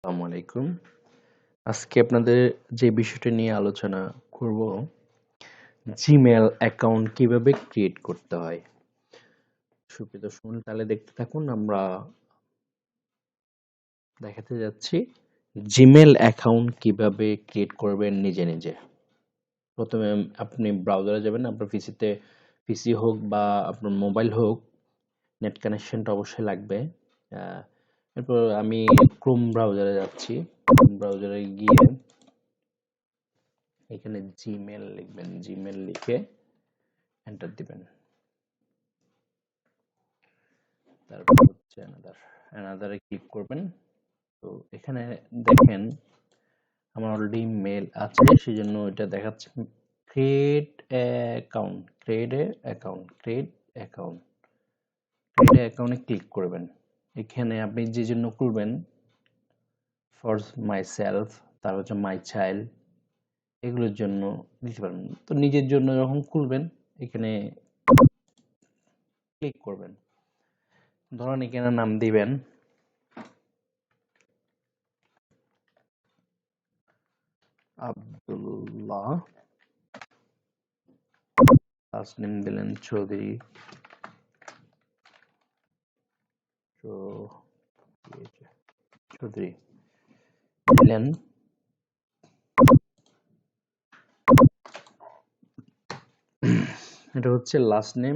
আসসালামু আলাইকুম। আজকে আপনাদের যে বিষয়টা নিয়ে আলোচনা করব, জিমেল অ্যাকাউন্ট কিভাবে ক্রিয়েট করতে হয়। সুপ্রিয় দর্শক, তাহলে দেখতে থাকুন। আমরা দেখাতে যাচ্ছি জিমেল অ্যাকাউন্ট কিভাবে ক্রিয়েট করবেন নিজে নিজে। প্রথমে আপনি ব্রাউজারে যাবেন, আপনার পিসি হোক বা আপনার মোবাইল হোক, নেট কানেকশনটা অবশ্যই লাগবে। এরপর আমি ক্রোম ব্রাউজারে যাচ্ছি। ব্রাউজারে গিয়ে এখানে জিমেল লিখবেন, জিমেল লিখে এন্টার দিবেন। তারপর হচ্ছে অ্যানাদারে ক্লিক করবেন। তো এখানে দেখেন আমার অলরেডি মেল আছে, সেজন্য এটা দেখাচ্ছে ক্রিয়েট অ্যাকাউন্ট, ক্রিয়েট অ্যাকাউন্টে ক্লিক করবেন। এখানে আপনি যে জন্য করবেন, ফর মাই সেলফ, তার হচ্ছে মাই চাইল্ড, এগুলোর জন্য দিতে পারবেন। তো নিজের জন্য যখন খুলবেন এখানে ক্লিক করবেন। ধরুন এখানে নাম দিবেন আব্দুল্লাহ, লাস্ট নেম দিলেন চৌধুরী, চৌধুরী দিলেন। এটা হচ্ছে last name,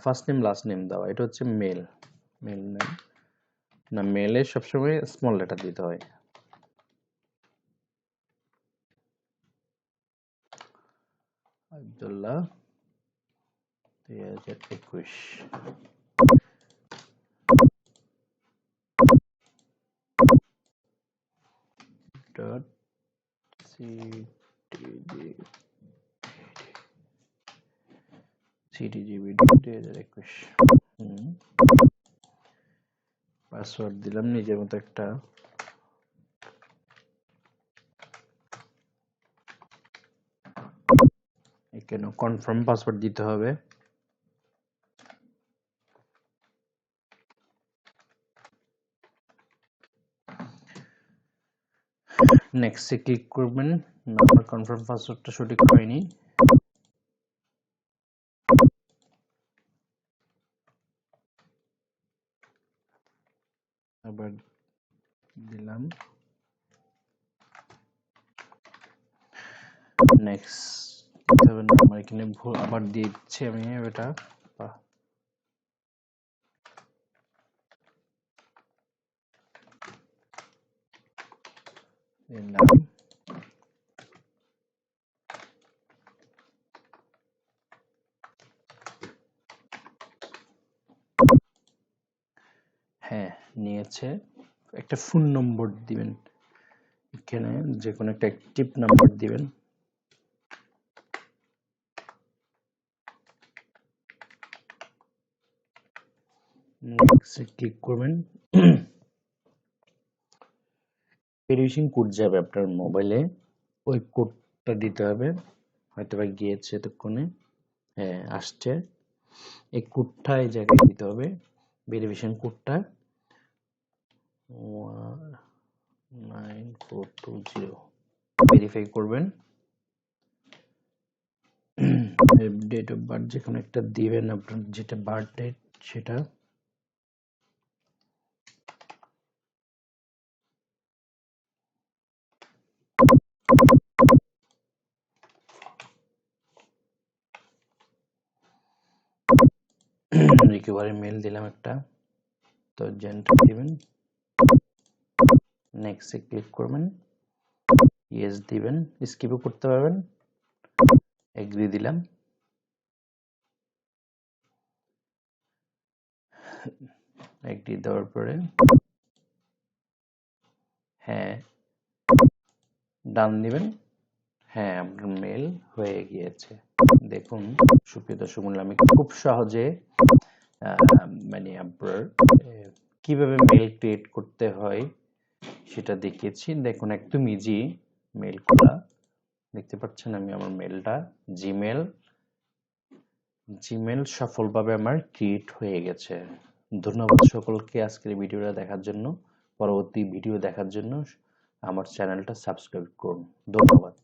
first name last name দেওয়া। এটা হচ্ছে মেল নেম না, মেলে সবসময় স্মল লেটার দিতে হয়। Abdullah 2021 dot ctgb 2021। পাসওয়ার্ড দিলাম নিজের মতো একটা। এখানে কনফার্ম পাসওয়ার্ড দিতে হবে। নেক্সটে ক্লিক করবেন। আমার কনফার্ম পাসওয়ার্ডটা সঠিক হয়নি। আবার দিলাম নেক্সট। আমার এখানে ভুল আবার দিচ্ছি আমি এটা। দিলাম হ্যাঁ, নিয়েছে। একটা ফোন নম্বর দিবেন, এখানে যে কোনো একটা অ্যাক্টিভ নাম্বার দিবেন। নেক্সট ক্লিক করবেন। ভেরিফিকেশন কোড যাবে আপনার মোবাইলে, ওই কোডটা দিতে হবে। হয়তো বা গিয়েছে এতক্ষণে, হ্যাঁ আসছে। এই কোডটা এই জায়গায় দিতে হবে, ভেরিফিকেশন কোডটা 9420 ভেরিফাই করবেন। ডেট অফ বার্থ যে কোনো একটা দিবেন, আপনার যেটা বার্থ ডেট সেটা। রিকভারি মেল দিলাম একটা, তো জেন্টার দিবেন। নেক্সটে ক্লিক করবেন, ইয়েস দিবেন, স্কিপও করতে পারবেন। এগ্রি দিলাম। এগ্রি দেওয়ার পরে হ্যাঁ ডান দিবেন। হ্যাঁ, আপনার মেল হয়ে গিয়েছে। দেখুন সুপ্রিয় দর্শক মণ্ডলী, আমি খুব সহজে মানে আপনার কিভাবে মেল ক্রিয়েট করতে হয় সেটা দেখিয়েছি। দেখুন একদম ইজি মেল খোলা। দেখতে পাচ্ছেন আমি আমার মেলটা জিমেল সফলভাবে আমার ক্রিয়েট হয়ে গেছে। ধন্যবাদ সকলকে আজকের ভিডিওটা দেখার জন্য। পরবর্তী ভিডিও দেখার জন্য আমার চ্যানেলটা সাবস্ক্রাইব করুন। ধন্যবাদ।